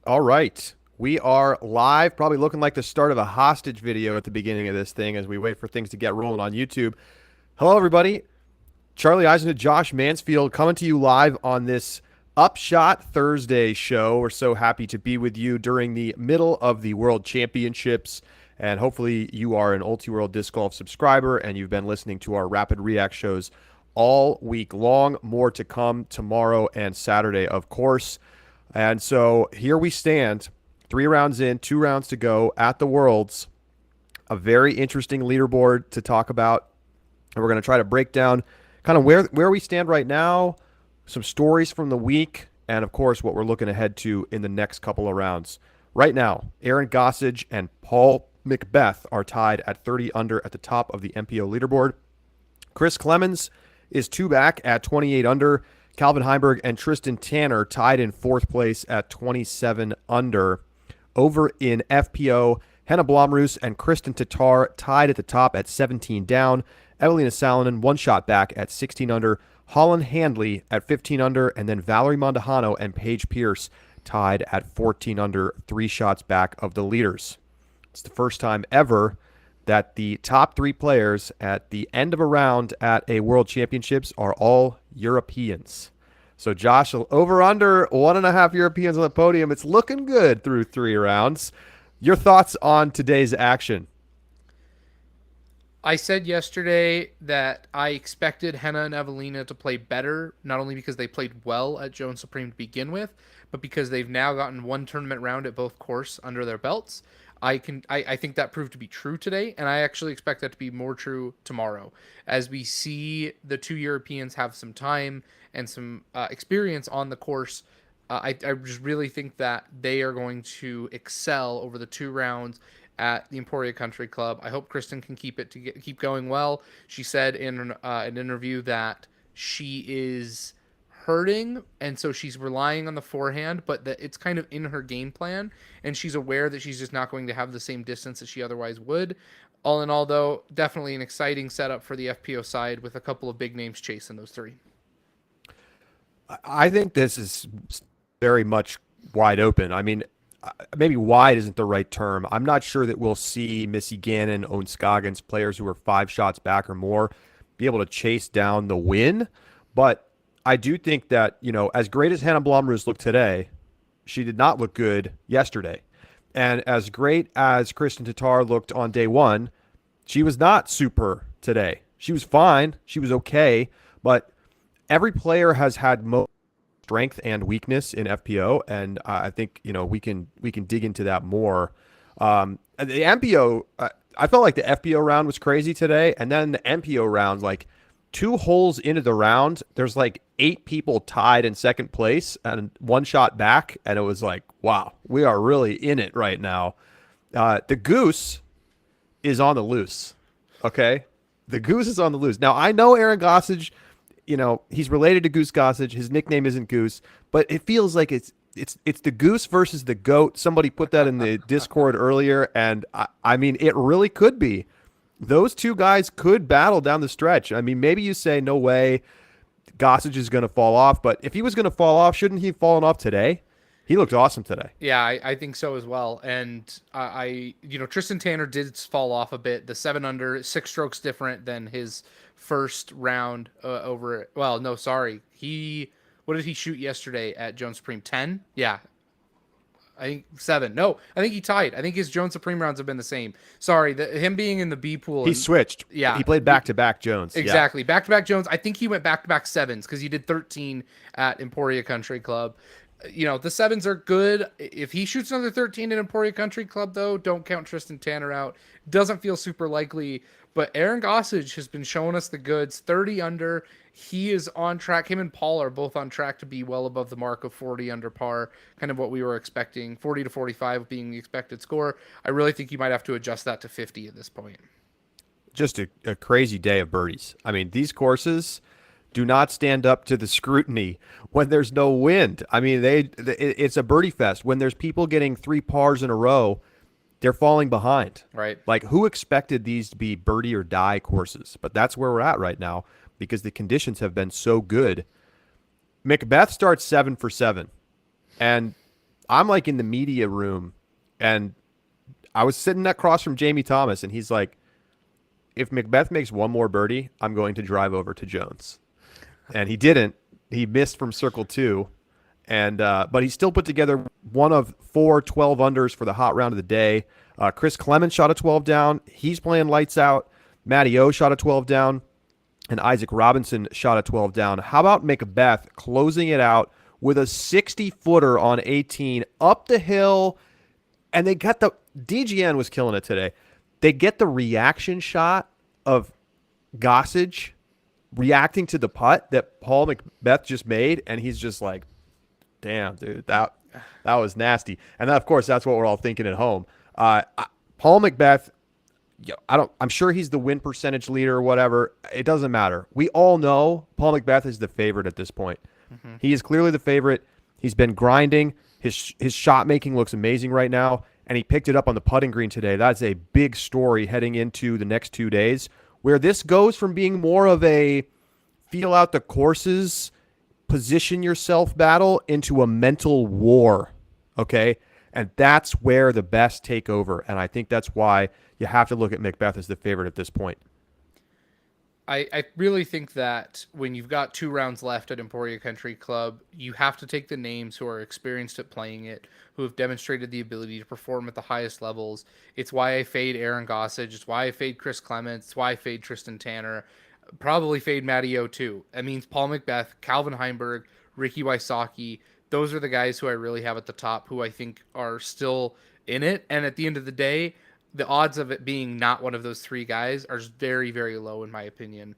All right. We are live, probably looking like the start of a hostage video at the beginning of this thing as we wait for things to get rolling on YouTube. Hello, everybody. Charlie Eisenhood, Josh Mansfield coming to you live on this Upshot Thursday show. We're so happy to be with you during the middle of the World Championships. And hopefully, you are an Ulti-World Disc Golf subscriber and you've been listening to our Rapid React shows all week long. More to come tomorrow and Saturday, of course. And so here we stand, 3 rounds in, 2 rounds to go at the Worlds. A very interesting leaderboard to talk about. And we're going to try to break down kind of where we stand right now, some stories from the week, and of course, what we're looking ahead to in the next couple of rounds. Right now, Aaron Gossage and Paul Macbeth are tied at 30 under at the top of the MPO leaderboard. Chris Clemons is 2 back at 28 under. Calvin Heimberg and Tristan Tanner tied in 4th place at 27 under. Over in FPO, Henna Blomroos and Kristen Tatar tied at the top at 17 down. Evelina Salonen 1 shot back at 16 under. Holland Handley at 15 under. And then Valerie Mondahano and Paige Pierce tied at 14 under, 3 shots back of the leaders. It's the first time ever that the top 3 players at the end of a round at a World Championships are all Europeans. So Josh, over under 1.5 Europeans on the podium. It's looking good through 3 rounds. Your thoughts on today's action? I said yesterday that I expected Henna and Evelina to play better, not only because they played well at Jones Supreme to begin with, but because they've now gotten one tournament round at both course under their belts. I think that proved to be true today, and I actually expect that to be more true tomorrow, as we see the 2 Europeans have some time and some experience on the course. I just really think that they are going to excel over the 2 rounds at the Emporia Country Club. I hope Kristen can keep going well. She said in an interview that she is hurting, and so she's relying on the forehand, but that it's kind of in her game plan, and she's aware that she's just not going to have the same distance that she otherwise would. All in all, though, definitely an exciting setup for the FPO side with a couple of big names chasing those 3. I think this is very much wide open. I mean, maybe wide isn't the right term. I'm not sure that we'll see Missy Gannon, Owen Scoggins, players who are 5 shots back or more, be able to chase down the win. But I do think that, as great as Hannah Blomroos looked today, she did not look good yesterday. And as great as Kristen Tatar looked on day one, she was not super today. She was fine. She was okay. But every player has had strength and weakness in FPO, and I think we can dig into that more. The MPO, I felt like the FPO round was crazy today, and then the MPO round, like 2 holes into the round, there's like 8 people tied in second place and 1 shot back, and it was like, wow, we are really in it right now. The goose is on the loose. Okay, the goose is on the loose. Now I know Aaron Gossage. He's related to Goose Gossage. His nickname isn't Goose, but it feels like it's the goose versus the goat. Somebody put that in the Discord earlier, and I mean, it really could be. Those 2 guys could battle down the stretch. I mean, maybe you say, no way, Gossage is going to fall off, but if he was going to fall off, shouldn't he have fallen off today? He looked awesome today. Yeah, I think so as well. And Tristan Tanner did fall off a bit. The 7 under, 6 strokes different than his first round over. Well, no, sorry. What did he shoot yesterday at Jones Supreme? 10? Yeah. I think 7. No, I think he tied. I think his Jones Supreme rounds have been the same. Sorry, him being in the B pool. He switched. Yeah. He played back-to-back Jones. Exactly. Yeah. Back-to-back Jones. I think he went back-to-back 7s because he did 13 at Emporia Country Club. The 7s are good. If he shoots another 13 at Emporia Country Club, though, don't count Tristan Tanner out. Doesn't feel super likely. But Aaron Gossage has been showing us the goods. 30 under. He is on track. Him and Paul are both on track to be well above the mark of 40 under par, kind of what we were expecting. 40 to 45 being the expected score. I really think you might have to adjust that to 50 at this point. Just a crazy day of birdies. I mean, these courses do not stand up to the scrutiny when there's no wind. I mean, it's a birdie fest. When there's people getting 3 pars in a row, they're falling behind. Right. Like, who expected these to be birdie or die courses? But that's where we're at right now because the conditions have been so good. Macbeth starts 7 for 7. And I'm like in the media room, and I was sitting across from Jamie Thomas, and he's like, "If Macbeth makes one more birdie, I'm going to drive over to Jones." And he didn't. He missed from circle two, and but he still put together one of 4 12 unders for the hot round of the day. Chris Clemons shot a 12 down. He's playing lights out. Matty O shot a 12 down, and Isaac Robinson shot a 12 down. How about Macbeth closing it out with a 60-footer on 18 up the hill, and they got the DGN was killing it today. They get the reaction shot of Gossage reacting to the putt that Paul Macbeth just made, and he's just like, "Damn, dude, that was nasty." And then, of course, that's what we're all thinking at home. Paul Macbeth, I'm sure he's the win percentage leader or whatever. It doesn't matter. We all know Paul Macbeth is the favorite at this point. Mm-hmm. He is clearly the favorite. He's been grinding. His shot making looks amazing right now, and he picked it up on the putting green today. That's a big story heading into the next 2 days, where this goes from being more of a feel out the courses, position yourself battle into a mental war, okay? And that's where the best take over, and I think that's why you have to look at Macbeth as the favorite at this point. I really think that when you've got 2 rounds left at Emporia Country Club, you have to take the names who are experienced at playing it, who have demonstrated the ability to perform at the highest levels. It's why I fade Aaron Gossage. It's why I fade Chris Clemons. It's why I fade Tristan Tanner. Probably fade Matty O too. That means Paul Macbeth, Calvin Heimberg, Ricky Wysocki. Those are the guys who I really have at the top, who I think are still in it. And at the end of the day, the odds of it being not one of those 3 guys are very, very low in my opinion.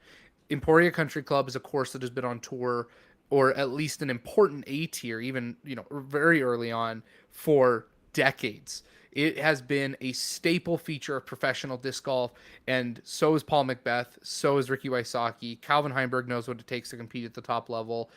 Emporia Country Club is a course that has been on tour, or at least an important A tier, even very early on, for decades. It has been a staple feature of professional disc golf, and so is Paul Macbeth, so is Ricky Wysocki. Calvin Heimberg knows what it takes to compete at the top level.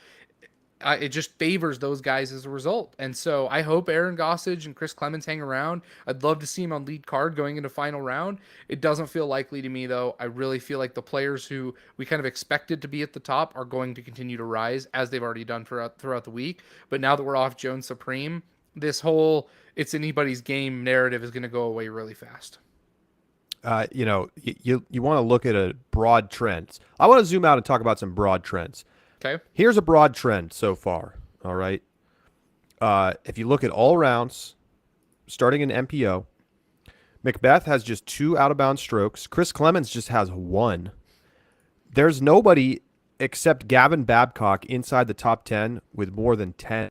It just favors those guys as a result. And so I hope Aaron Gossage and Chris Clemons hang around. I'd love to see him on lead card going into final round. It doesn't feel likely to me, though. I really feel like the players who we kind of expected to be at the top are going to continue to rise, as they've already done throughout the week. But now that we're off Jones Supreme, this whole it's anybody's game narrative is going to go away really fast. You want to look at a broad trend. I want to zoom out and talk about some broad trends. Okay. Here's a broad trend so far. All right. If you look at all rounds, starting in MPO, Macbeth has just 2 out-of-bounds strokes. Chris Clemons just has 1. There's nobody except Gavin Babcock inside the top 10 with more than 10.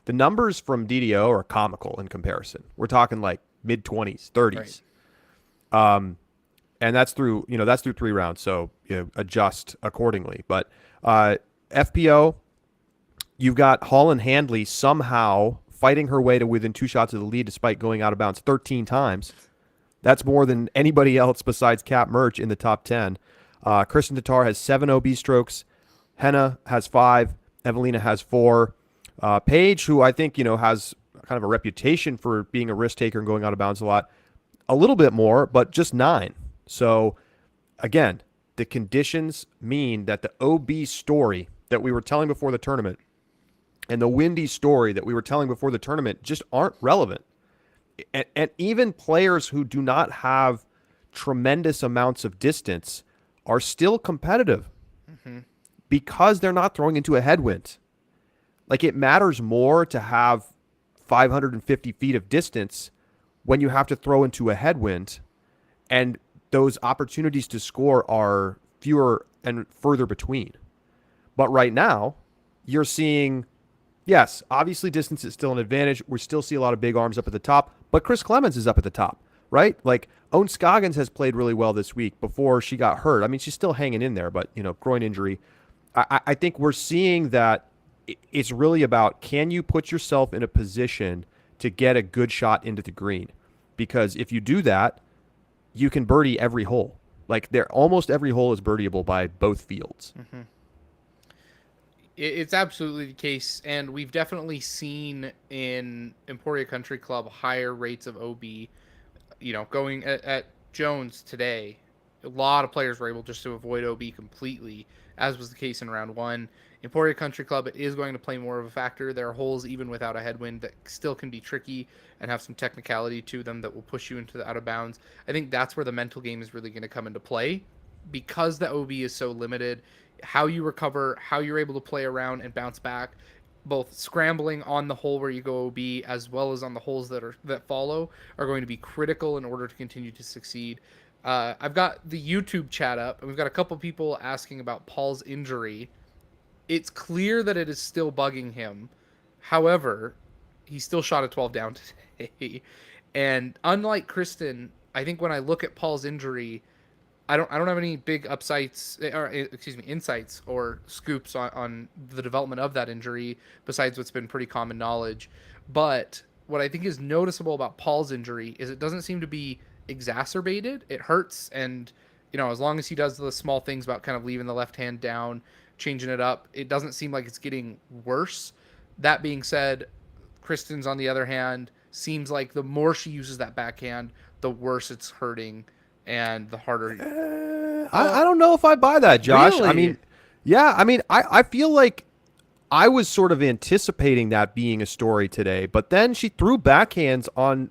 The numbers from DDO are comical in comparison. We're talking like mid-20s, 30s. Right. And that's through 3 rounds, so adjust accordingly. But FPO, you've got Holland Handley somehow fighting her way to within 2 shots of the lead despite going out of bounds 13 times. That's more than anybody else besides Cap Murch in the top 10. Kristen Tatar has 7 OB strokes. Henna has 5. Evelina has 4. Paige, who I think has kind of a reputation for being a risk taker and going out of bounds a lot, a little bit more, but just 9. So, again, the conditions mean that the OB story that we were telling before the tournament and the windy story that we were telling before the tournament just aren't relevant. And even players who do not have tremendous amounts of distance are still competitive because they're not throwing into a headwind. Like, it matters more to have 550 feet of distance when you have to throw into a headwind, and those opportunities to score are fewer and further between. But right now, you're seeing, yes, obviously distance is still an advantage. We still see a lot of big arms up at the top, but Chris Clemons is up at the top, right? Like, Owen Scoggins has played really well this week before she got hurt. I mean, she's still hanging in there, but, groin injury. I think we're seeing that it's really about, can you put yourself in a position to get a good shot into the green? Because if you do that, you can birdie every hole. Like, almost every hole is birdieable by both fields. Mm-hmm. It's absolutely the case, and we've definitely seen in Emporia Country Club higher rates of OB. Going at Jones today, a lot of players were able just to avoid OB completely, as was the case in round 1. Emporia Country Club, it is going to play more of a factor. There are holes even without a headwind that still can be tricky and have some technicality to them that will push you into the out of bounds. I think that's where the mental game is really going to come into play because the OB is so limited. How you recover, how you're able to play around and bounce back, both scrambling on the hole where you go OB as well as on the holes that follow are going to be critical in order to continue to succeed. I've got the YouTube chat up, and we've got a couple people asking about Paul's injury. It's clear that it is still bugging him. However, he still shot a 12 down today. And unlike Kristen, I think when I look at Paul's injury, I don't have any big insights or scoops on the development of that injury besides what's been pretty common knowledge. But what I think is noticeable about Paul's injury is it doesn't seem to be exacerbated. It hurts, and as long as he does the small things about kind of leaving the left hand down, changing it up, it doesn't seem like it's getting worse. That being said, Kristen's on the other hand seems like the more she uses that backhand, the worse it's hurting and the harder. I don't know if I buy that, Josh. Really? I mean, yeah, I feel like I was sort of anticipating that being a story today, but then she threw backhands on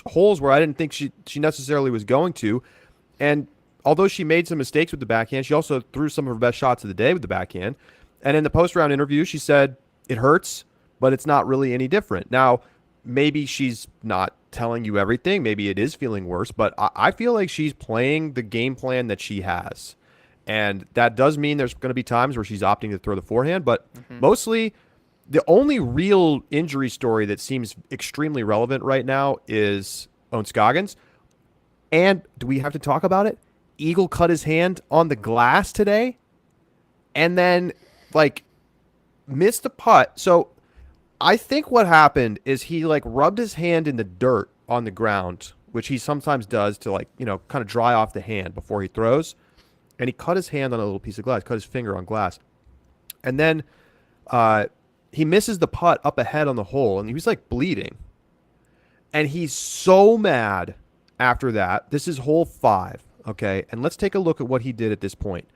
holes where I didn't think she necessarily was going to. And although she made some mistakes with the backhand, she also threw some of her best shots of the day with the backhand. And in the post-round interview, she said, it hurts, but it's not really any different. Now, maybe she's not telling you everything. Maybe it is feeling worse, but I feel like she's playing the game plan that she has. And that does mean there's going to be times where she's opting to throw the forehand, but mostly the only real injury story that seems extremely relevant right now is Owen Scoggins. And do we have to talk about it? Eagle cut his hand on the glass today and then missed the putt. So I think what happened is he rubbed his hand in the dirt on the ground, which he sometimes does to kind of dry off the hand before he throws. And he cut his hand on a little piece of glass, cut his finger on glass. And then he misses the putt up ahead on the hole, and he was bleeding. And he's so mad after that. This is hole 5, okay? And let's take a look at what he did at this point.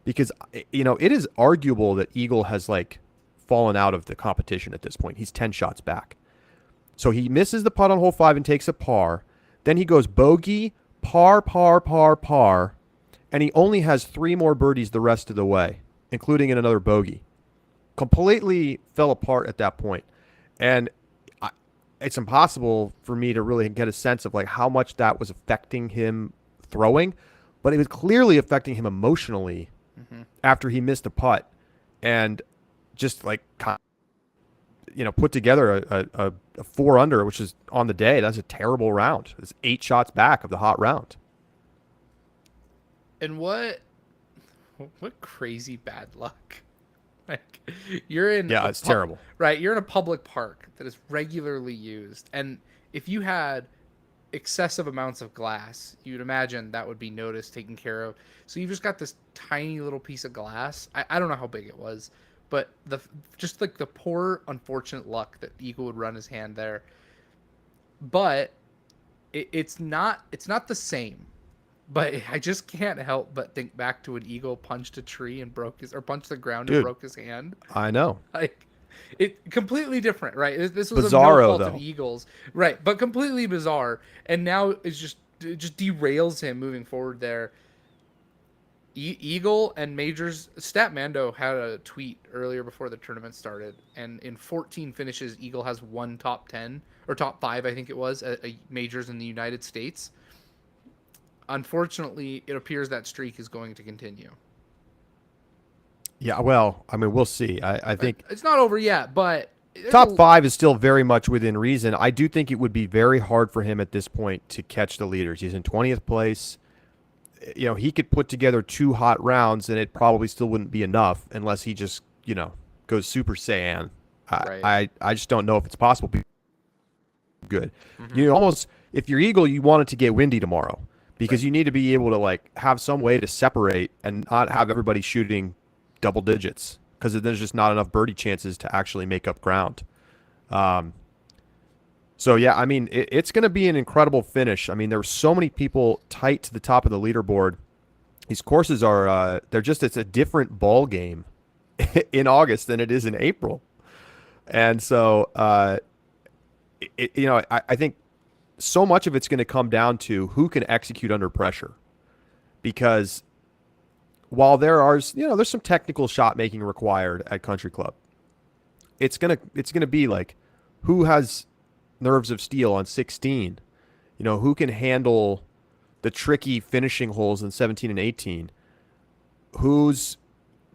Because, it is arguable that Eagle has, fallen out of the competition at this point. He's 10 shots back. So he misses the putt on hole 5 and takes a par. Then he goes bogey, par, par, par, par. And he only has 3 more birdies the rest of the way, including in another bogey. Completely fell apart at that point. And it's impossible for me to really get a sense of how much that was affecting him throwing, but it was clearly affecting him emotionally after he missed a putt and just put together a 4 under, which is on the day. That's a terrible round. It's 8 shots back of the hot round. And what crazy bad luck. You're in it's terrible. Right, you're in a public park that is regularly used, and if you had excessive amounts of glass, you'd imagine that would be noticed, taken care of. So you've just got this tiny little piece of glass. I don't know how big it was, but the poor unfortunate luck that Eagle would run his hand there. But it's not the same. But I just can't help but think back to when Eagle punched a tree and punched the ground and broke his hand. I know. It completely different, right? This was Bizarro, no fault though. of Eagles, right? But completely bizarre. And now it just derails him moving forward there. Eagle and Majors. Statmando had a tweet earlier before the tournament started, and in 14 finishes, Eagle has 1 top 10 or top 5, I think it was, at Majors in the United States. Unfortunately, it appears that streak is going to continue. Yeah, well, we'll see. I think it's not over yet, but top 5 is still very much within reason. I do think it would be very hard for him at this point to catch the leaders. He's in 20th place. He could put together 2 hot rounds, and it probably still wouldn't be enough unless he just, goes Super Saiyan. Right. I just don't know if it's possible. Good. Almost, if you're Eagle, you want it to get windy tomorrow. Because you need to be able to have some way to separate and not have everybody shooting double digits, because there's just not enough birdie chances to actually make up ground. So yeah, it's going to be an incredible finish. There were so many people tight to the top of the leaderboard. These courses are it's a different ball game, in August than it is in April. And so, I think so much of it's going to come down to who can execute under pressure. Because while there's some technical shot making required at Country Club, it's gonna be like who has nerves of steel on 16, who can handle the tricky finishing holes in 17 and 18, who's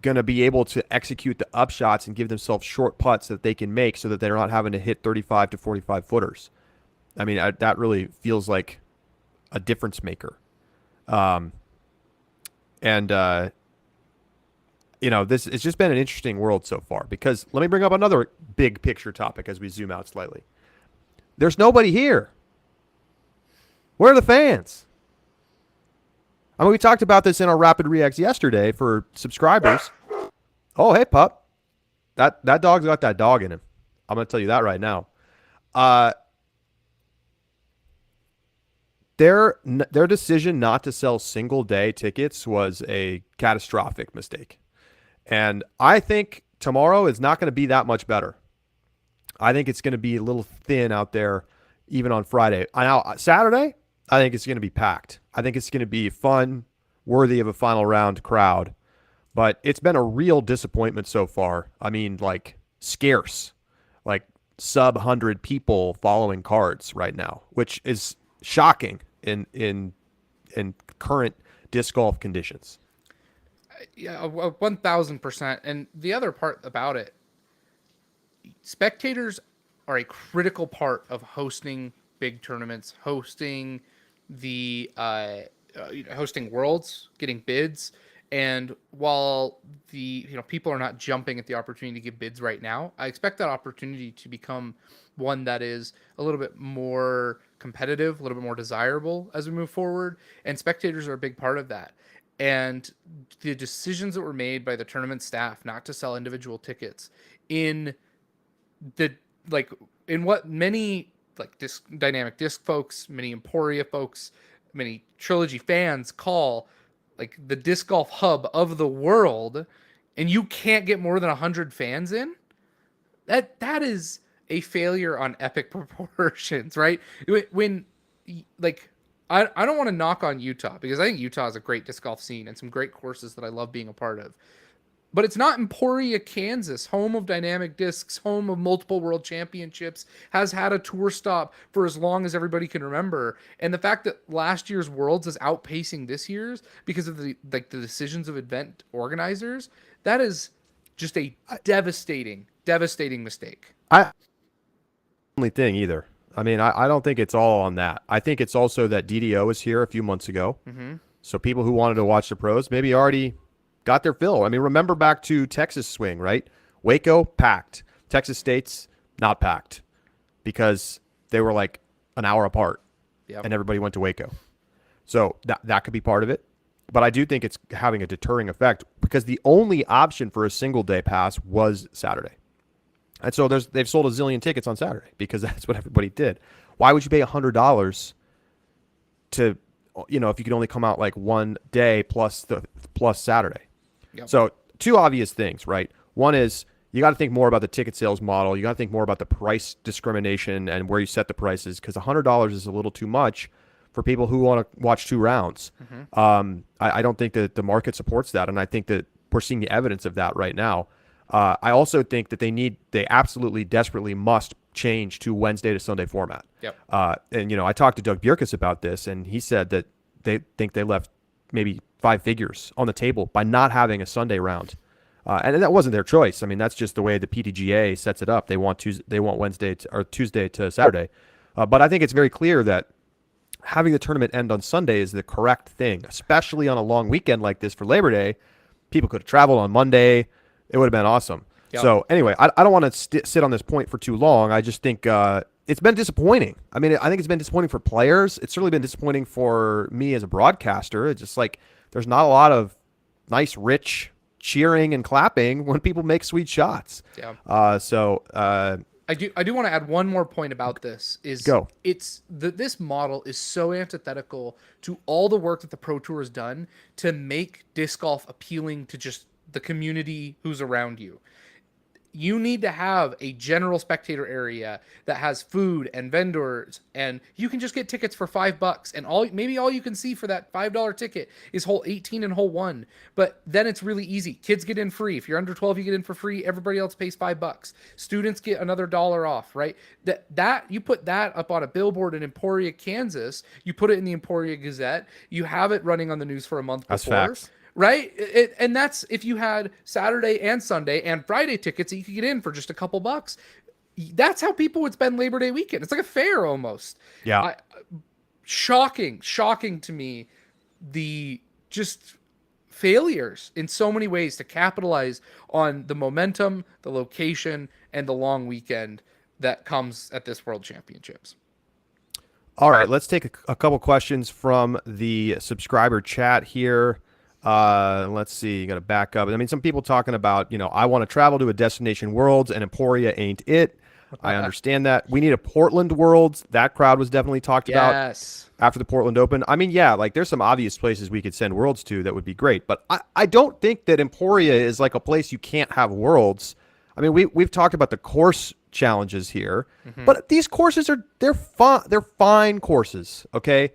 going to be able to execute the upshots and give themselves short putts that they can make so that they're not having to hit 35 to 45 footers. I mean, that really feels like a difference maker. And this it's just been an interesting world so far, because let me bring up another big picture topic as we zoom out slightly. There's nobody here. Where are the fans? I mean, we talked about this in our Rapid Reacts yesterday for subscribers. Oh, hey, pup. That dog's got that dog in him. I'm going to tell you that right now. Their decision not to sell single-day tickets was a catastrophic mistake. And I think tomorrow is not going to be that much better. I think it's going to be a little thin out there even on Friday. Now, Saturday, I think it's going to be packed. I think it's going to be fun, worthy of a final round crowd. But it's been a real disappointment so far. I mean, like, scarce. Like, sub 100 people following cards right now, which is shocking in current disc golf conditions. Yeah, 1,000%. And the other part about it, spectators are a critical part of hosting big tournaments, hosting the hosting worlds, getting bids. And while the people are not jumping at the opportunity to give bids right now, I expect that opportunity to become one that is a little bit more competitive, a little bit more desirable as we move forward. And spectators are a big part of that. And the decisions that were made by the tournament staff not to sell individual tickets in what many dynamic disc folks, many Emporia folks, many Trilogy fans call like the disc golf hub of the world, and you can't get more than 100 fans in, that is a failure on epic proportions, right? When I don't want to knock on Utah, because I think Utah is a great disc golf scene and some great courses that I love being a part of. But it's not Emporia, Kansas, home of dynamic discs, home of multiple world championships, has had a tour stop for as long as everybody can remember. And the fact that last year's Worlds is outpacing this year's because of the decisions of event organizers, that is just a devastating mistake. Only thing either. I mean, I don't think it's all on that. I think it's also that DDO was here a few months ago. Mm-hmm. So people who wanted to watch the pros maybe already got their fill. I mean, remember back to Texas swing, right? Waco, packed. Texas State's not packed because they were like an hour apart. Yep. And everybody went to Waco. So that could be part of it. But I do think it's having a deterring effect because the only option for a single day pass was Saturday. And so they've sold a zillion tickets on Saturday because that's what everybody did. Why would you pay $100 to, if you could only come out like one day plus Saturday? Yep. So two obvious things, right? One is you got to think more about the ticket sales model. You got to think more about the price discrimination and where you set the prices, because $100 is a little too much for people who want to watch two rounds. Mm-hmm. I don't think that the market supports that, and I think that we're seeing the evidence of that right now. I also think that they absolutely desperately must change to Wednesday to Sunday format. Yep. And I talked to Doug Bjerkus about this, and he said that they think they left maybe 5 figures on the table by not having a Sunday round. And that wasn't their choice. I mean, that's just the way the PDGA sets it up. They want Wednesday or Tuesday to Saturday. But I think it's very clear that having the tournament end on Sunday is the correct thing, especially on a long weekend like this for Labor Day. People could have traveled on Monday. It would have been awesome. Yep. So anyway, I don't want to sit on this point for too long. I just think it's been disappointing. I mean, I think it's been disappointing for players. It's certainly been disappointing for me as a broadcaster. It's just like there's not a lot of nice, rich cheering and clapping when people make sweet shots. Yeah. I do want to add one more point about this. This model is so antithetical to all the work that the Pro Tour has done to make disc golf appealing to just the community who's around you. You need to have a general spectator area that has food and vendors, and you can just get tickets for $5, and all you can see for that $5 ticket is hole 18 and hole 1. But then it's really easy. Kids get in free. If you're under 12, you get in for free. Everybody else pays $5. Students get another $1 off, right? That you put that up on a billboard in Emporia, Kansas. You put it in the Emporia Gazette. You have it running on the news for a month before. That's facts. Right? And that's if you had Saturday and Sunday and Friday tickets that you could get in for just a couple bucks. That's how people would spend Labor Day weekend. It's like a fair almost. Yeah. Shocking to me, the just failures in so many ways to capitalize on the momentum, the location, and the long weekend that comes at this World Championships. All right, let's take a couple questions from the subscriber chat here. Let's see. You got to back up. I mean, some people talking about, I want to travel to a destination Worlds and Emporia ain't it. I understand that. We need a Portland Worlds. That crowd was definitely talked about after the Portland Open. I mean, yeah, like there's some obvious places we could send Worlds to that would be great, but I don't think that Emporia is like a place you can't have Worlds. I mean, we've talked about the course challenges here, but these courses they're fine. They're fine courses. Okay.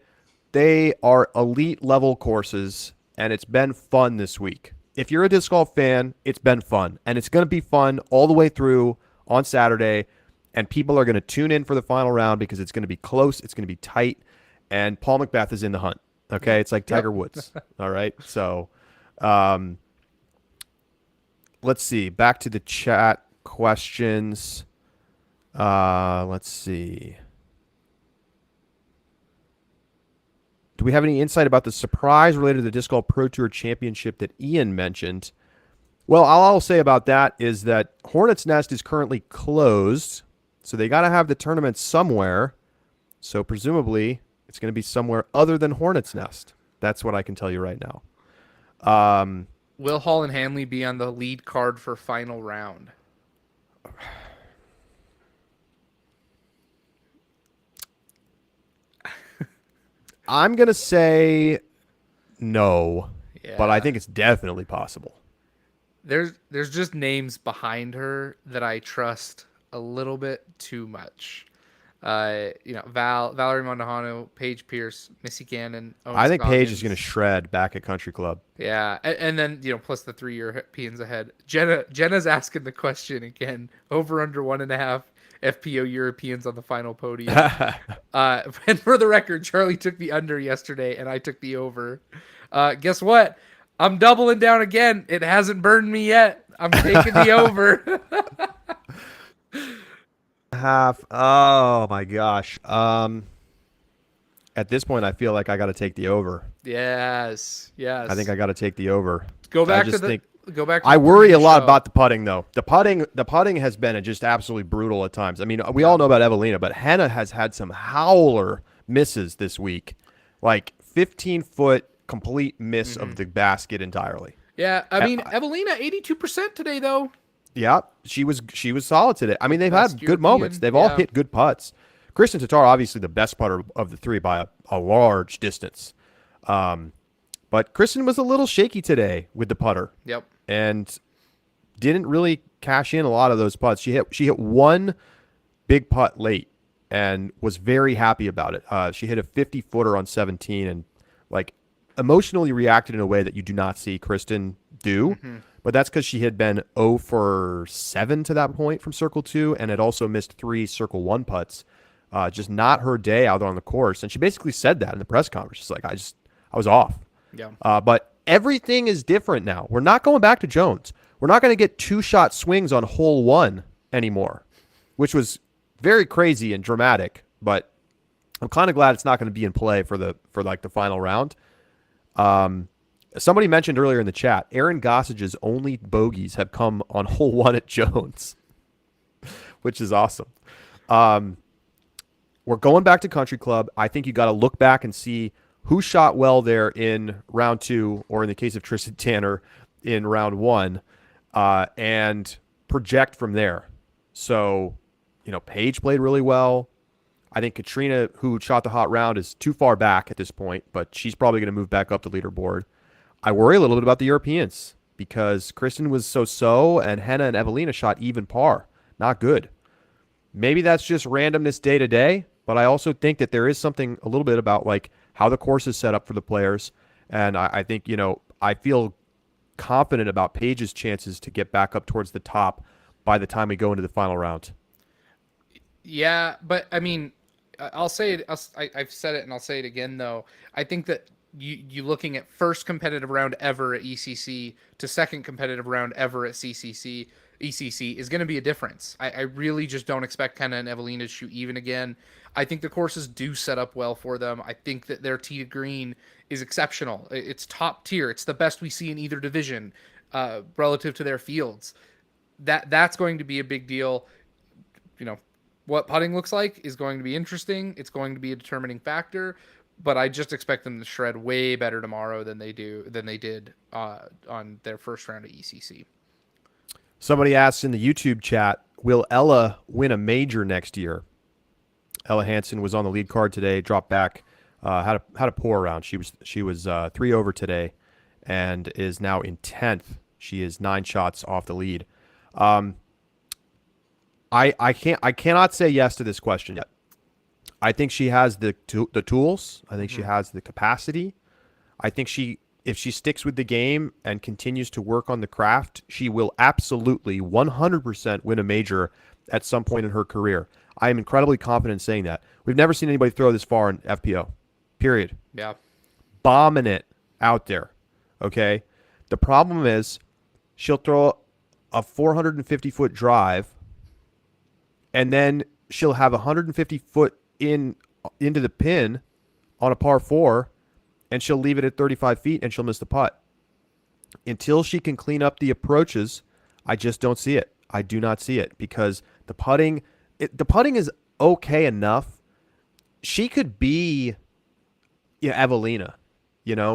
They are elite level courses. And it's been fun this week. If you're a disc golf fan, it's been fun. And it's going to be fun all the way through on Saturday. And people are going to tune in for the final round because it's going to be close. It's going to be tight. And Paul McBeth is in the hunt. Okay? It's like Tiger Woods. All right? So let's see. Back to the chat questions. Let's see. Do we have any insight about the surprise related to the Disc Golf Pro Tour Championship that Ian mentioned? Well, all I'll say about that is that Hornets Nest is currently closed, so they got to have the tournament somewhere. So presumably, it's going to be somewhere other than Hornets Nest. That's what I can tell you right now. Will Hall and Hanley be on the lead card for final round? I'm going to say no, but I think it's definitely possible. There's just names behind her that I trust a little bit too much. Valerie Mondahano, Paige Pierce, Missy Gannon. I think Paige is going to shred back at Country Club. Yeah, and then plus the 3 Europeans ahead. Jenna's asking the question again. Over under 1.5 FPO Europeans on the final podium. And for the record, Charlie took the under yesterday, and I took the over. Guess what? I'm doubling down again. It hasn't burned me yet. I'm taking the over. Half. Oh my gosh. At this point, I feel like I got to take the over. Yes. I think I got to take the over. Go back. I worry a lot about the putting, though. The putting has been just absolutely brutal at times. I mean, we all know about Evelina, but Henna has had some howler misses this week, like 15-foot complete miss of the basket entirely. Yeah, I mean, Evelina 82% today, though. Yeah, she was solid today. I mean, they've had good moments. They've all hit good putts. Kristen Tatar, obviously the best putter of the three by a large distance. But Kristen was a little shaky today with the putter. Yep. And didn't really cash in a lot of those putts. She hit one big putt late and was very happy about it. She hit a 50-footer on 17 and like emotionally reacted in a way that you do not see Kristen do. Mm-hmm. But that's because she had been 0 for 7 to that point from Circle 2 and had also missed 3 Circle 1 putts. Just not her day out on the course. And she basically said that in the press conference. She's like, I was off. Yeah. But everything is different now. We're not going back to Jones. We're not going to get 2-shot swings on hole 1 anymore, which was very crazy and dramatic. But I'm kind of glad it's not going to be in play for the final round. Somebody mentioned earlier in the chat, Aaron Gossage's only bogeys have come on hole 1 at Jones, which is awesome. We're going back to Country Club. I think you got to look back and see who shot well there in round 2, or in the case of Tristan Tanner in round 1, and project from there. So, Paige played really well. I think Katrina, who shot the hot round, is too far back at this point, but she's probably going to move back up the leaderboard. I worry a little bit about the Europeans because Kristen was so-so and Henna and Evelina shot even par. Not good. Maybe that's just randomness day to day, but I also think that there is something a little bit about like how the course is set up for the players. And I think, I feel confident about Paige's chances to get back up towards the top by the time we go into the final round. Yeah, but I mean, I'll say it. I've said it, and I'll say it again. Though I think that you looking at first competitive round ever at ECC to second competitive round ever at ECC is going to be a difference. I really just don't expect Kenna and Evelina to shoot even again. I think the courses do set up well for them. I think that their tee to green is exceptional. It's top tier. It's the best we see in either division relative to their fields. That's going to be a big deal. What putting looks like is going to be interesting. It's going to be a determining factor, but I just expect them to shred way better tomorrow than they did on their first round of ECC. Somebody asked in the YouTube chat, will Ella win a major next year? Ella Hansen was on the lead card today, dropped back, had a poor round. She was 3 over today, and is now in 10th. She is 9 shots off the lead. I cannot say yes to this question yet. I think she has the tools. I think she has the capacity. I think if she sticks with the game and continues to work on the craft, she will absolutely 100% win a major at some point in her career. I am incredibly confident in saying that. We've never seen anybody throw this far in FPO. Period. Yeah. Bombing it out there. Okay? The problem is she'll throw a 450-foot drive, and then she'll have 150 foot into the pin on a par 4, and she'll leave it at 35 feet, and she'll miss the putt. Until she can clean up the approaches, I just don't see it. I do not see it, because the putting is okay enough. She could be Evelina.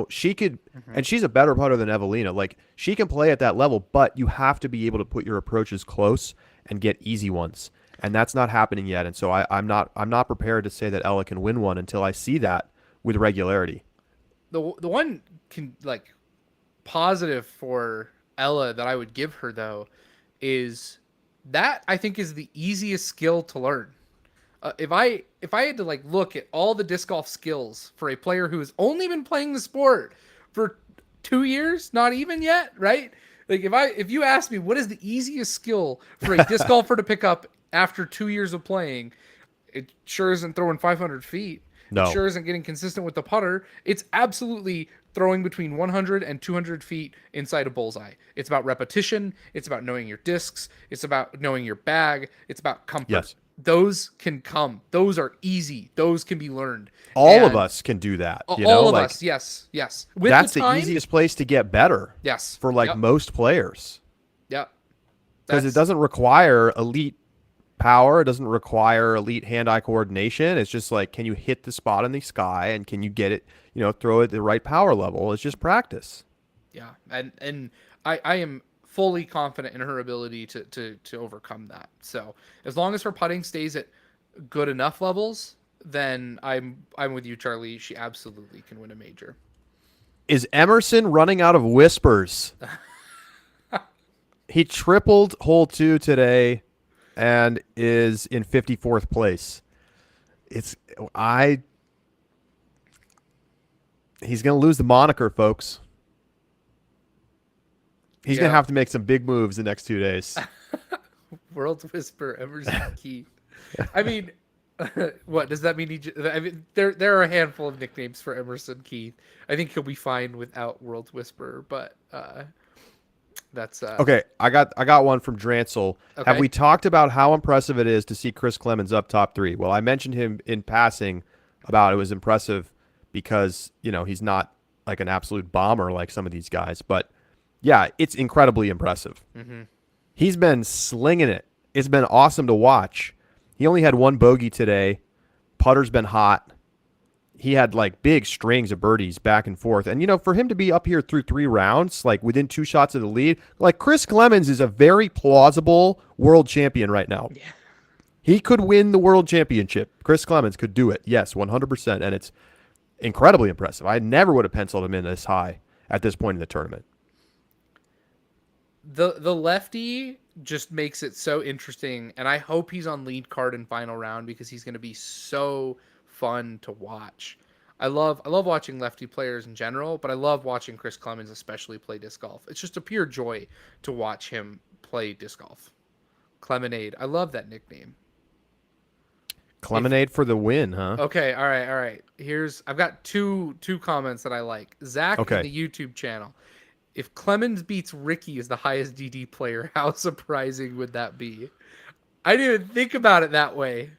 She could, and she's a better putter than Evelina. Like, she can play at that level, but you have to be able to put your approaches close and get easy ones. And that's not happening yet. And so I'm not prepared to say that Ella can win one until I see that with regularity. The one positive for Ella that I would give her, though, is that I think is the easiest skill to learn. If I had to look at all the disc golf skills for a player who has only been playing the sport for 2 years, not even yet, right? Like, if you ask me what is the easiest skill for a disc golfer to pick up after 2 years of playing, it sure isn't throwing 500 feet. No. It sure isn't getting consistent with the putter. It's absolutely throwing between 100 and 200 feet inside a bullseye. It's about repetition. It's about knowing your discs. It's about knowing your bag. It's about comfort. Yes. Those can come. Those are easy. Those can be learned. All of us can do that. All of us. Yes. With that's the time, easiest place to get better. Yes. For most players. Yep. Because it doesn't require elite power. It doesn't require elite hand-eye coordination. It's just like, can you hit the spot in the sky, and can you get it, throw it at the right power level? It's just practice. Yeah. And I am fully confident in her ability to overcome that. So as long as her putting stays at good enough levels, then I'm with you, Charlie. She absolutely can win a major. Is Emerson running out of whispers? He tripled hole 2 today and is in 54th place. He's going to lose the moniker, folks. He's going to have to make some big moves the next 2 days. World Whisper, Emerson Keith. I mean, what does that mean? There are a handful of nicknames for Emerson Keith. I think he'll be fine without World Whisperer, but that's okay. I got one from Dransel. Okay. Have we talked about how impressive it is to see Chris Clemons up top 3? Well, I mentioned him in passing about it was impressive because he's not like an absolute bomber like some of these guys, but yeah, it's incredibly impressive. Mm-hmm. He's been slinging it. It's been awesome to watch. He only had 1 bogey today. Putter's been hot. He had big strings of birdies back and forth. And, for him to be up here through 3 rounds, within 2 shots of the lead, Chris Clemons is a very plausible world champion right now. Yeah. He could win the world championship. Chris Clemons could do it. Yes, 100%. And it's incredibly impressive. I never would have penciled him in this high at this point in the tournament. The lefty just makes it so interesting, and I hope he's on lead card in final round because he's going to be so fun to watch. I love watching lefty players in general, but I love watching Chris Clemons especially play disc golf. It's just a pure joy to watch him play disc golf. Clemonade. I love that nickname. Clemonade for the win, huh? Okay, all right. I've got two comments that I like. Zach Okay. in the YouTube channel. If Clemens beats Ricky as the highest DD player, how surprising would that be? I didn't even think about it that way.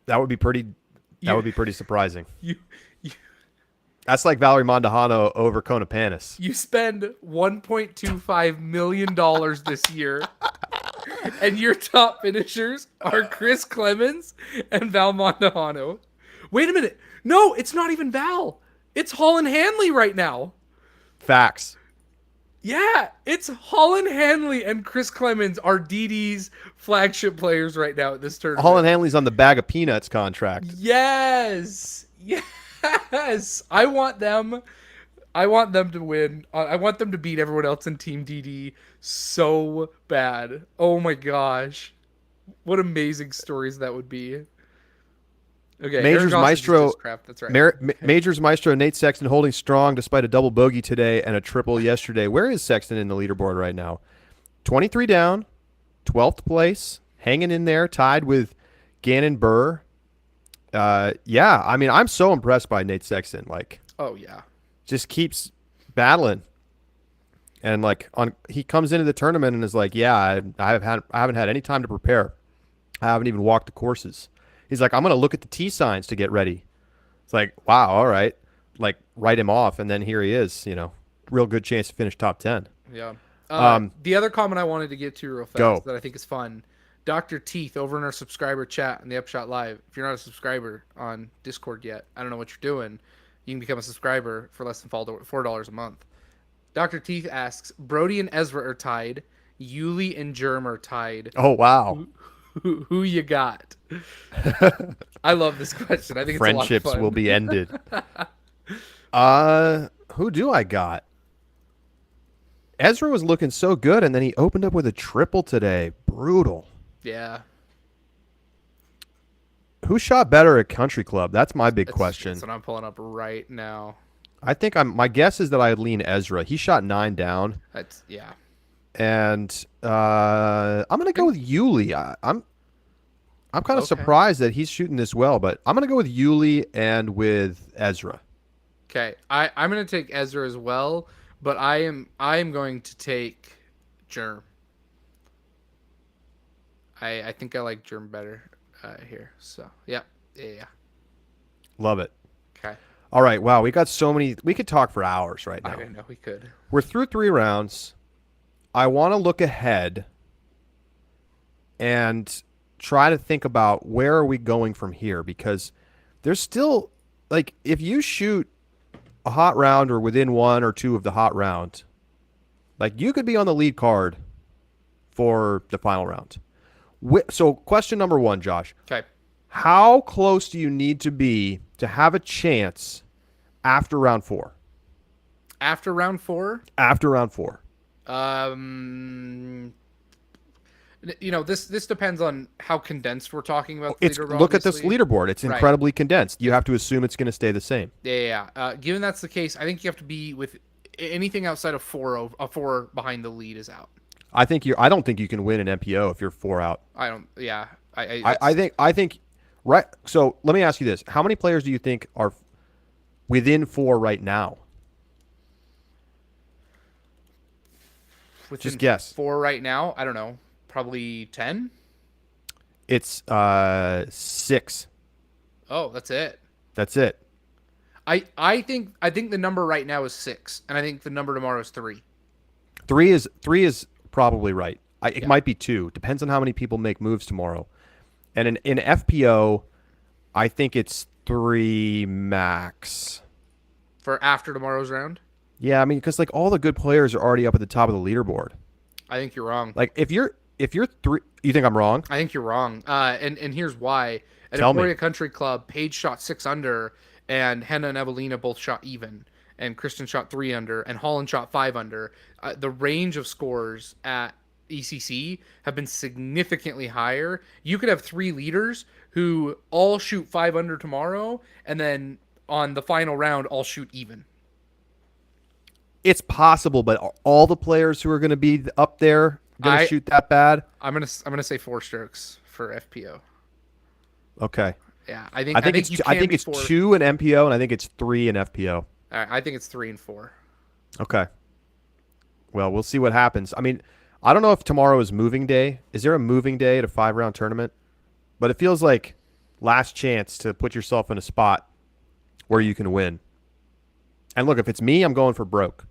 That would be pretty. That would be pretty surprising. You That's like Valerie Mondahano over Kona Panis. you spend $1.25 million this year, and your top finishers are Chris Clemens and Val Mondahano. Wait a minute. No, it's not even Val. It's Holland Hanley right now. Facts. Yeah, it's Holland Hanley and Chris Clemens are DD's flagship players right now at this tournament. Holland Hanley's on the bag of peanuts contract. Yes. I want them to win. I want them to beat everyone else in Team DD so bad. Oh my gosh. What amazing stories that would be. Okay, Majors Maestro, crap. That's right. Majors Maestro Nate Sexton holding strong despite a double bogey today and a triple yesterday. Where is Sexton in the leaderboard right now? 23 down, 12th place, hanging in there, tied with Gannon Burr. Yeah, I mean, I'm so impressed by Nate Sexton. Like, oh yeah, just keeps battling, and like he comes into the tournament and is like, yeah, I haven't had any time to prepare. I haven't even walked the courses. He's like, I'm going to look at the tee signs to get ready. It's like, wow, all right. Like, write him off, and then here he is, real good chance to finish top 10. Yeah. The other comment I wanted to get to real fast that I think is fun, Dr. Teeth over in our subscriber chat in the Upshot Live. If you're not a subscriber on Discord yet, I don't know what you're doing. You can become a subscriber for less than $4 a month. Dr. Teeth asks, Brody and Ezra are tied. Yuli and Germ are tied. Oh, wow. Who you got? I love this question. I think friendships it's a lot of fun. will be ended. Who do I got? Ezra was looking so good, and then he opened up with a triple today. Brutal. Yeah. Who shot better at Country Club? That's my big question. That's what I'm pulling up right now. I think my guess is that I'd lean Ezra. He shot 9 down. Yeah. And I'm gonna go with Yuli. I'm kind of surprised that he's shooting this well, but I'm gonna go with Yuli and with Ezra. Okay, I'm gonna take Ezra as well, but I am going to take Germ. I think I like Germ better here. So yeah. Love it. Okay. All right. Wow, we got so many. We could talk for hours right now. I know we could. We're through 3 rounds. I want to look ahead and try to think about where are we going from here, because there's still, like, if you shoot a hot round or within 1 or 2 of the hot round, like, you could be on the lead card for the final round. So question number 1, Josh. Okay. How close do you need to be to have a chance after round 4? After round 4? After round 4. This depends on how condensed we're talking about. Look at this leaderboard. It's incredibly condensed. You have to assume it's going to stay the same. Yeah. Given that's the case, I think you have to be with anything outside of 4 behind the lead is out. I don't think you can win an MPO if you're 4 out. I don't. Yeah. I think. Right. So let me ask you this: how many players do you think are within 4 right now? Just guess. 4 right now? I don't know. Probably 10? It's 6. Oh, that's it. That's it. I think the number right now is 6, and I think the number tomorrow is 3. 3 is probably right. It might be 2. Depends on how many people make moves tomorrow. And in FPO, I think it's 3 max. For after tomorrow's round? Yeah, I mean, because like all the good players are already up at the top of the leaderboard. I think you're wrong. Like if you're 3, you think I'm wrong? I think you're wrong. And here's why. At Tell me. Emporia Country Club, Paige shot 6 under, and Henna and Evelina both shot even. and Kristen shot 3 under, and Holland shot 5 under, the range of scores at ECC have been significantly higher. You could have 3 leaders who all shoot 5 under tomorrow, and then on the final round, all shoot even. It's possible, but are all the players who are going to be up there going to shoot that bad? I'm gonna say 4 strokes for FPO. Okay. Yeah, I think it's 2 in MPO, and I think it's 3 in FPO. All right, I think it's 3 and 4. Okay. Well, we'll see what happens. I mean, I don't know if tomorrow is moving day. Is there a moving day at a 5-round tournament? But it feels like last chance to put yourself in a spot where you can win. And look, if it's me, I'm going for broke.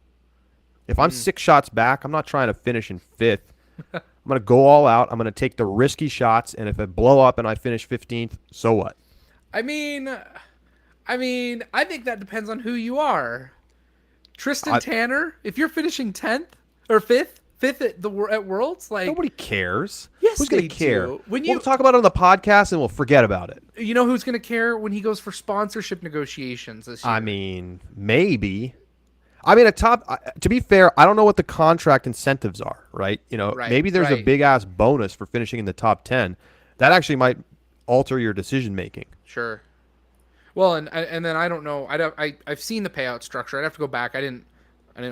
If I'm 6 shots back, I'm not trying to finish in 5th. I'm going to go all out. I'm going to take the risky shots, and if it blow up and I finish 15th, so what? I mean, I think that depends on who you are. Tristan Tanner, if you're finishing 10th or 5th at Worlds, like nobody cares. Yes, who's going to care? do. We'll talk about it on the podcast and we'll forget about it. You know who's going to care when he goes for sponsorship negotiations this year? I mean, maybe. I mean, to be fair, I don't know what the contract incentives are, right? You know, maybe there's a big ass bonus for finishing in the top 10. That actually might alter your decision making. Sure. Well, and then I don't know. I've seen the payout structure. I'd have to go back. I didn't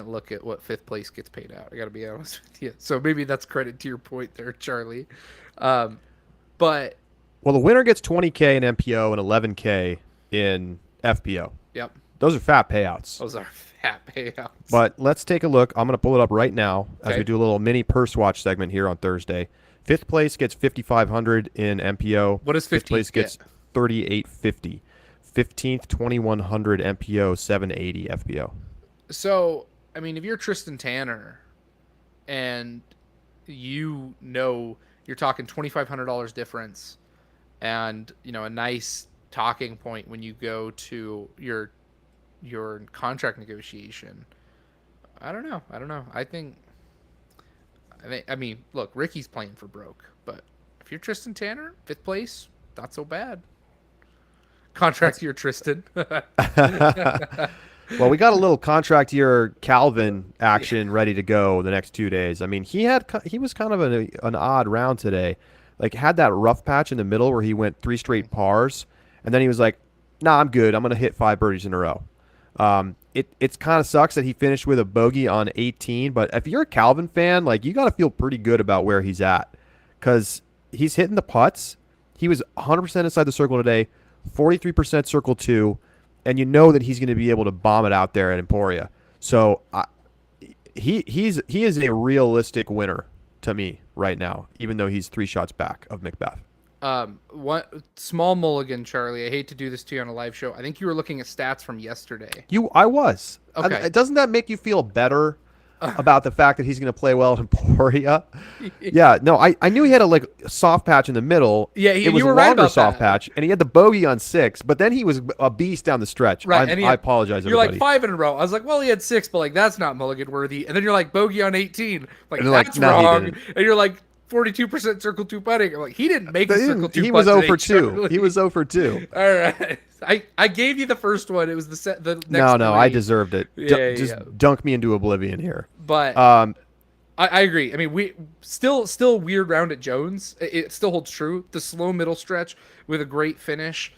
look at what 5th place gets paid out. I got to be honest with you. So maybe that's credit to your point there, Charlie. But well, the winner gets $20K in MPO and $11K in FPO. Yep. Those are fat payouts. Those are fat payouts. But let's take a look. I'm going to pull it up right now as we do a little mini purse watch segment here on Thursday. 5th place gets $5,500 in MPO. What does 5th place gets $3,850. 15th, $2,100 MPO, $780 FPO. So, I mean, if you're Tristan Tanner and you know you're talking $2,500 difference and, you know, a nice talking point when you go to your contract negotiation, I don't know. I mean, look, Ricky's playing for broke, but if you're Tristan Tanner, 5th place, not so bad. Contract year Tristan. Well, we got a little contract year Calvin action ready to go the next 2 days. I mean, he was kind of an odd round today. Like, had that rough patch in the middle where he went 3 straight pars, and then he was like, "Nah, I'm good. I'm gonna hit 5 birdies in a row." It's kind of sucks that he finished with a bogey on 18, but if you're a Calvin fan, like, you got to feel pretty good about where he's at, because he's hitting the putts. He was 100% inside the circle today, 43% circle 2, and you know that he's going to be able to bomb it out there at Emporia. So he is a realistic winner to me right now, even though he's 3 shots back of Macbeth. One small mulligan, Charlie. I hate to do this to you on a live show. I think you were looking at stats from yesterday. I was. Okay. Doesn't that make you feel better about the fact that he's going to play well at Emporia? Yeah. No, I knew he had a soft patch in the middle. Yeah, it was you were a longer right about soft that. patch, and he had the bogey on 6, but then he was a beast down the stretch. Right. I apologize, You're everybody. like 5 in a row. I was like, well, he had 6, but like that's not mulligan worthy. And then you're like bogey on 18. Like, And that's no, he wrong. didn't. And you're like 42% circle 2 putting. I'm like, he didn't make a circle 2 He was 0 today, for 2. Charlie. He was 0 for 2. All right. I gave you the first one. It was the next No, I 3. deserved it. Just dunk me into oblivion here. But I agree. I mean, we still weird round at Jones. It still holds true. The slow middle stretch with a great finish.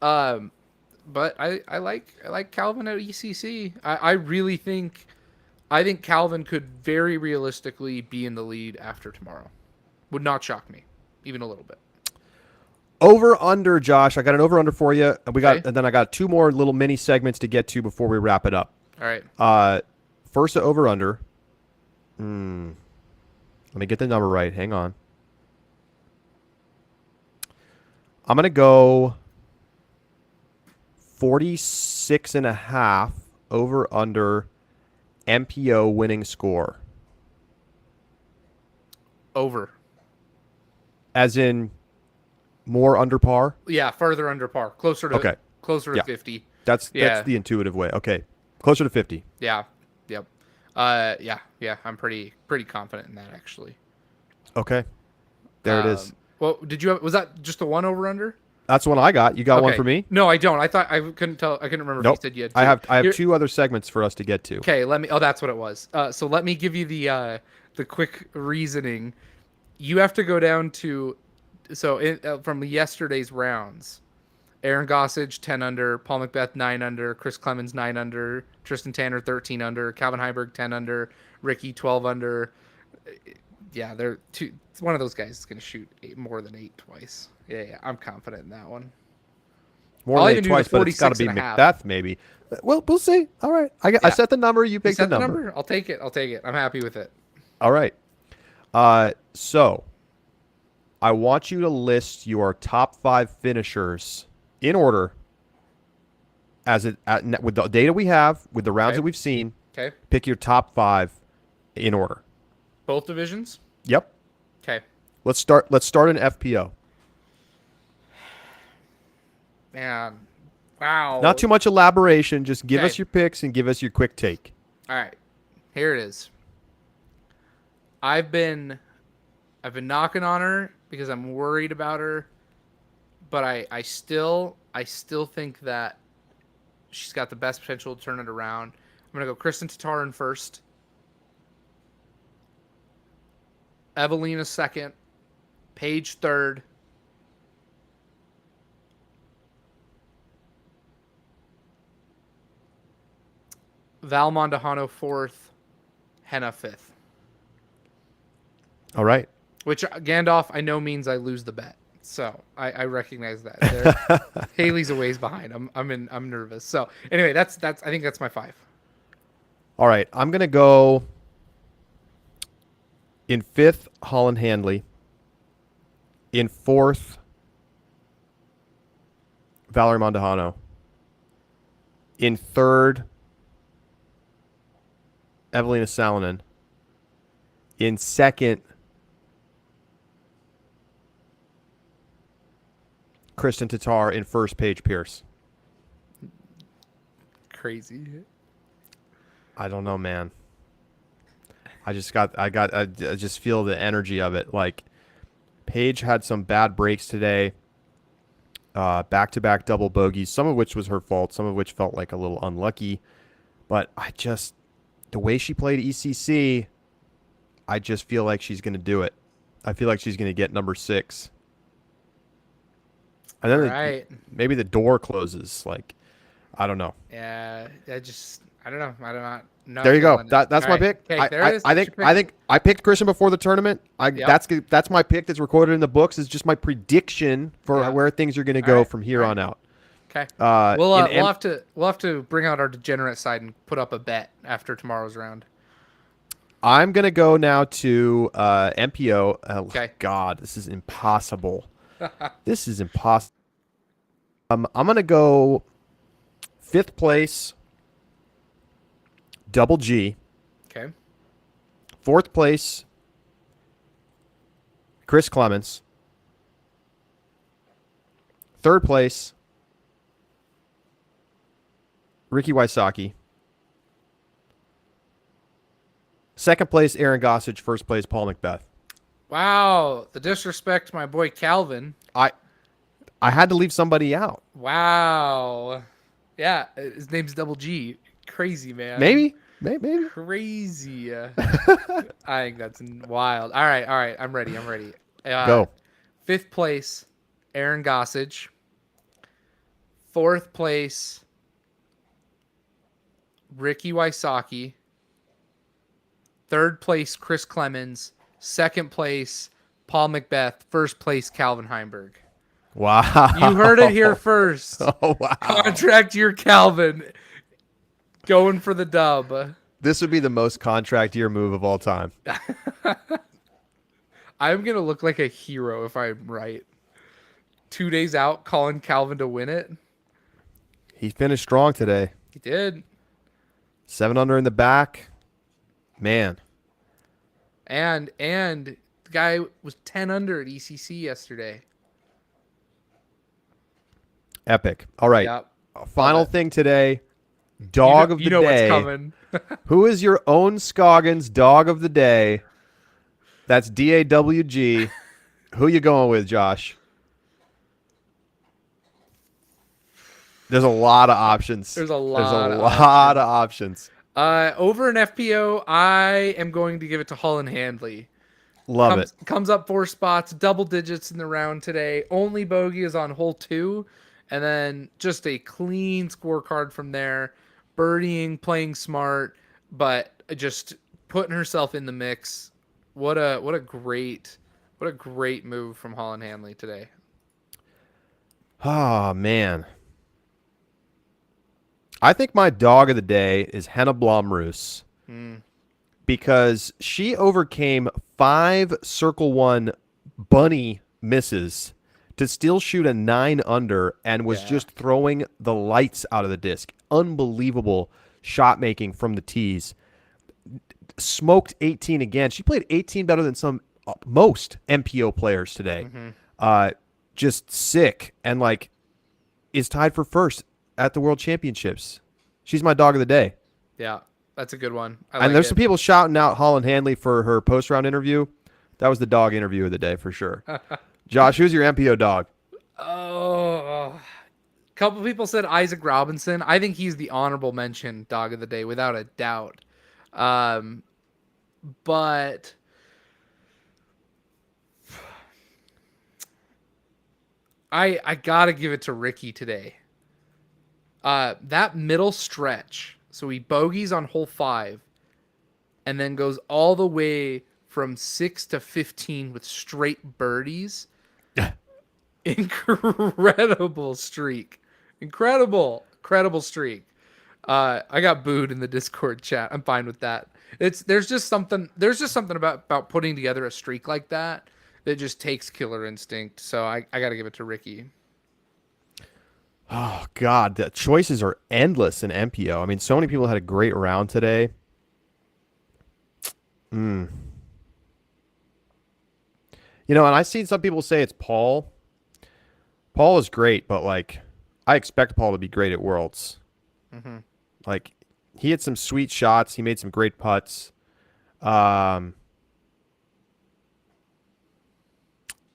But I like Calvin at ECC. I really think Calvin could very realistically be in the lead after tomorrow. Would not shock me, even a little bit. Over under, Josh. I got an over under for you. And then I got 2 more little mini segments to get to before we wrap it up. All right. First, the over under. Let me get the number right. Hang on. I'm going to go 46.5 over under MPO winning score. Over. As in more under par? Yeah, further under par. Closer to 50. That's the intuitive way. Okay. Closer to 50. Yeah. Yep. Yeah. I'm pretty confident in that, actually. Okay. There it is. Well, was that just a 1 over under? That's one I got. You got one Okay. for me? No, I don't. I thought I couldn't tell. I couldn't remember Nope. if you said you had two. I have Here- 2 other segments for us to get to. Okay, let me. Oh, that's what it was. So let me give you the quick reasoning. You have to go down to, from yesterday's rounds, Aaron Gossage 10 under, Paul McBeth 9 under, Chris Clemons 9 under, Tristan Tanner 13 under, Calvin Heiberg 10 under, Ricky 12 under. Yeah, they're two. One of those guys is going to shoot more than 8 twice. Yeah, I'm confident in that one. More I'll than even 8 do twice, the but it's got to be 46.5. Macbeth maybe. Well, we'll see. All right. I set the number. You pick Set the number. I'll take it. I'm happy with it. All right. So I want you to list your top 5 finishers in order with the data we have, with the rounds Okay. that we've seen. Okay. Pick your top 5 in order. Both divisions? Yep. Okay. Let's start an FPO. Man. Wow. Not too much elaboration. Just give Okay. us your picks and give us your quick take. All right. Here it is. I've been knocking on her because I'm worried about her, but I still think that she's got the best potential to turn it around. I'm going to go Kristen Tatar in first. Evelina second. Paige third. Val Mondahano fourth. Henna fifth. All right. Which Gandalf, I know means I lose the bet. So I recognize that. Haley's a ways behind. I'm nervous. So anyway, that's I think that's my 5. All right. I'm going to go in 5th, Holland Handley. In 4th, Valerie Mondahano. In 3rd, Evelina Salonen. In 2nd, Kristen Tatar. In 1st, Paige Pierce. Crazy. I don't know, man. I just feel the energy of it. Like, Paige had some bad breaks today. Back-to-back double bogeys, some of which was her fault, some of which felt like a little unlucky. But the way she played ECC, I just feel like she's going to do it. I feel like she's going to get number 6. And then maybe the door closes. Like, I don't know. Yeah, I don't know. I don't know. No, There you go. That's my pick. Okay, there it is. I think I picked Christian before the tournament. That's my pick. That's recorded in the books. It's just my prediction for where things are going to go from here on out. Okay. We'll have to bring out our degenerate side and put up a bet after tomorrow's round. I'm going to go now to MPO. Okay. God, this is impossible. This is impossible. I'm going to go 5th place, Double G. Okay. 4th place, Chris Clemons. 3rd place, Ricky Wysocki. 2nd place, Aaron Gossage. 1st place, Paul McBeth. Wow, the disrespect to my boy Calvin. I had to leave somebody out. Wow. Yeah, his name's Double G. Crazy, man. Maybe. Crazy. I think that's wild. All right. I'm ready. Go. 5th place, Aaron Gossage. 4th place, Ricky Wysocki. 3rd place, Chris Clemons. 2nd place, Paul McBeth. 1st place, Calvin Heimberg. Wow. You heard it here first. Oh, wow. Contract year Calvin. Going for the dub. This would be the most contract year move of all time. I'm going to look like a hero if I'm right. 2 days out, calling Calvin to win it. He finished strong today. He did. 7 under in the back. Man. And the guy was 10 under at ECC yesterday. Epic. All right. Yep. Final thing today. Dog of the day. What's coming. Who is your own Scoggins dog of the day? That's DAWG. Who you going with, Josh? There's a lot of options. There's a There's a lot of lot of options. Over an FPO, I am going to give it to Holland Handley. Love it. Comes up 4 spots, double digits in the round today. Only bogey is on hole 2, and then just a clean scorecard from there. Birdieing, playing smart, but just putting herself in the mix. What a great move from Holland Handley today. Oh, man. I think my dog of the day is Henna Blomroos because she overcame 5 Circle 1 bunny misses to still shoot a 9 under and was just throwing the lights out of the disc. Unbelievable shot making from the tees. Smoked 18 again. She played 18 better than most MPO players today. Just sick and like is tied for first at the World Championships. She's my dog of the day. Yeah, that's a good one. And there's some people shouting out Holland Handley for her post-round interview. That was the dog interview of the day for sure. Josh, who's your MPO dog? Oh, a couple people said Isaac Robinson. I think he's the honorable mention dog of the day without a doubt. But I gotta give it to Ricky today. That middle stretch. So he bogeys on hole 5 and then goes all the way from 6 to 15 with straight birdies. Incredible streak. Incredible streak. I got booed in the Discord chat. I'm fine with that. There's just something about putting together a streak like that just takes killer instinct. So I got to give it to Ricky. Oh, God, the choices are endless in MPO. I mean, so many people had a great round today. You know, and I've seen some people say it's Paul. Paul is great, but, like, I expect Paul to be great at Worlds. Like, he had some sweet shots. He made some great putts.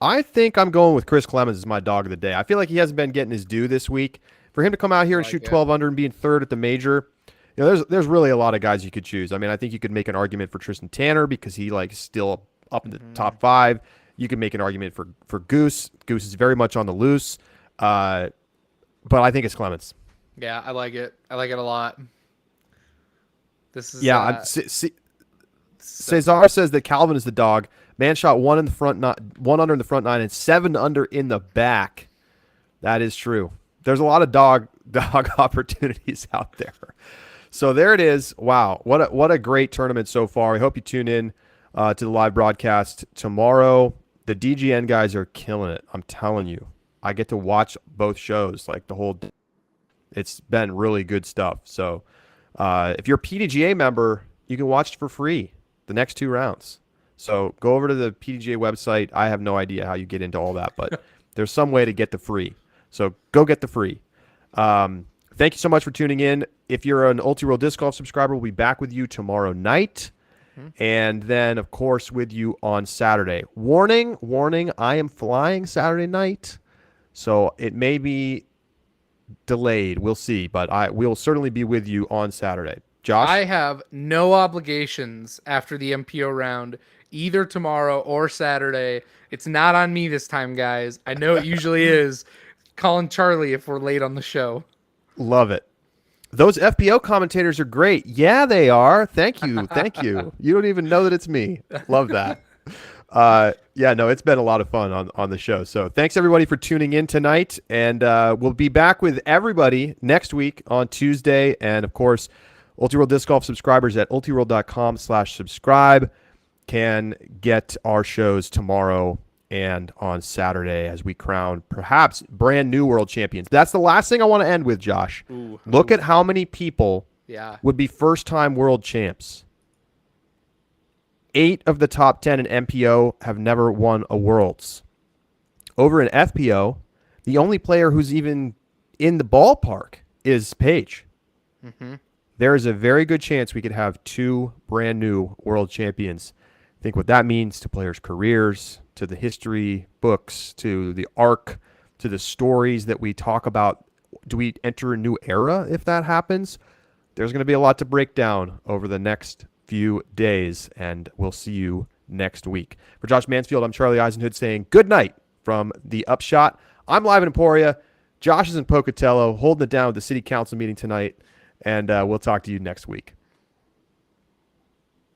I think I'm going with Chris Clemons as my dog of the day. I feel like he hasn't been getting his due this week. For him to come out here and shoot 12 under and being third at the major, you know, there's really a lot of guys you could choose. I mean, I think you could make an argument for Tristan Tanner because he like still up in the top 5. You could make an argument for Goose. Goose is very much on the loose, but I think it's Clemons. Yeah, I like it. I like it a lot. This is Cesar says that Calvin is the dog. Man shot 1 in the front, 1 under in the front 9, and 7 under in the back. That is true. There's a lot of dog opportunities out there. So there it is. Wow, what a great tournament so far. I hope you tune in to the live broadcast tomorrow. The DGN guys are killing it. I'm telling you. I get to watch both shows like the whole. It's been really good stuff. So if you're a PDGA member, you can watch it for free the next 2 rounds. So go over to the PDGA website. I have no idea how you get into all that, but there's some way to get the free. So go get the free. Thank you so much for tuning in. If you're an Ulti-World Disc Golf subscriber, we'll be back with you tomorrow night. And then, of course, with you on Saturday. Warning, I am flying Saturday night. So it may be delayed. We'll see. But we'll certainly be with you on Saturday. Josh? I have no obligations after the MPO round, either tomorrow or Saturday. It's not on me this time, guys. I know it usually is. Calling Charlie if we're late on the show. Love it. Those FPO commentators are great. Yeah, they are. Thank you. Thank you. You don't even know that it's me. Love that. Yeah, no, it's been a lot of fun on the show. So thanks, everybody, for tuning in tonight. And we'll be back with everybody next week on Tuesday. And, of course, Ulti-World Disc Golf subscribers at ultiworld.com/subscribe can get our shows tomorrow and on Saturday as we crown perhaps brand new world champions. That's the last thing I want to end with, Josh. Look at how many people would be first-time world champs. 8 of the top 10 in MPO have never won a Worlds. Over in FPO, the only player who's even in the ballpark is Paige. There is a very good chance we could have 2 brand new world champions. Think what that means to players' careers, to the history books, to the arc, to the stories that we talk about Do we enter a new era if that happens? There's going to be a lot to break down over the next few days, and we'll see you next week. For Josh Mansfield, I'm Charlie Eisenhood saying good night from the Upshot. I'm live in Emporia. Josh is in Pocatello, holding it down with the city council meeting tonight, and we'll talk to you next week.